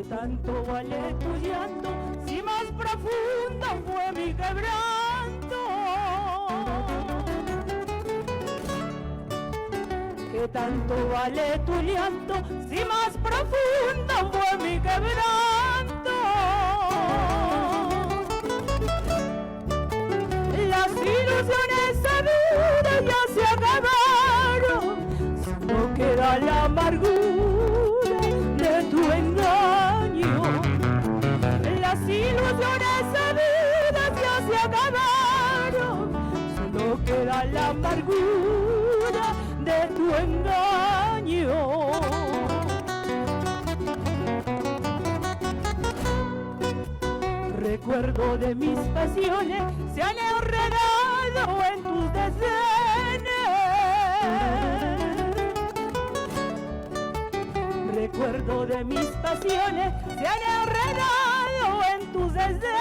¿Qué tanto vale tu llanto si más profundo fue mi quebranto? ¿Qué tanto vale tu llanto si más profundo fue mi quebranto? Las ilusiones sabidas ya se acabaron, solo queda la amargura de tu engaño. Las ilusiones sabidas ya se acabaron, solo queda la amargura de tu engaño. Recuerdo de mis pasiones se han enredado en tus desdenes. Recuerdo de mis pasiones se han enredado en tus desdenes.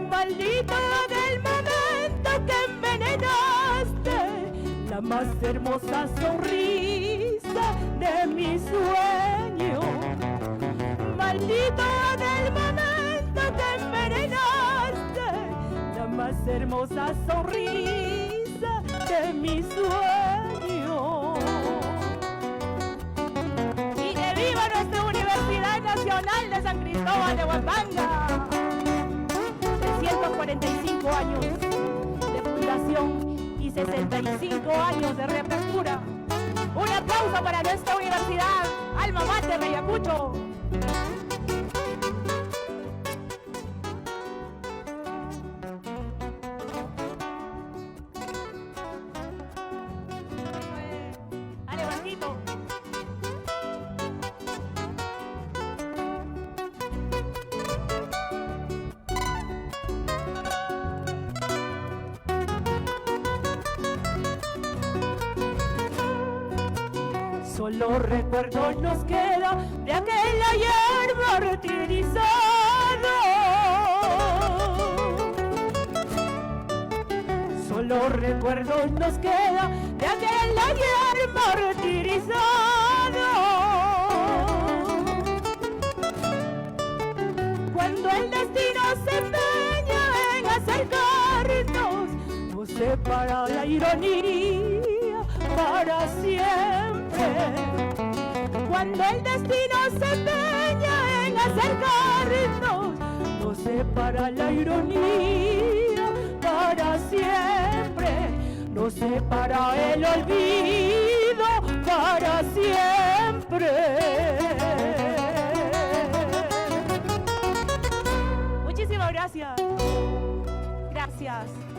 Maldito del momento que envenenaste la más hermosa sonrisa de mi sueño. Maldito del momento que envenenaste la más hermosa sonrisa de mi sueño. Y que viva nuestra Universidad Nacional de San Cristóbal de Huamanga. 345 años de fundación y 65 años de reapertura. Un aplauso para nuestra universidad, alma mater de Ayacucho. Dale, Juancito. Solo recuerdo nos queda de aquel ayer martirizado. Solo recuerdo nos queda de aquel ayer martirizado. Cuando el destino se empeña en acercarnos, nos separa la ironía para siempre. Cuando el destino se empeña en acercarnos, nos separa la ironía para siempre. Nos separa el olvido para siempre. Muchísimas gracias. Gracias.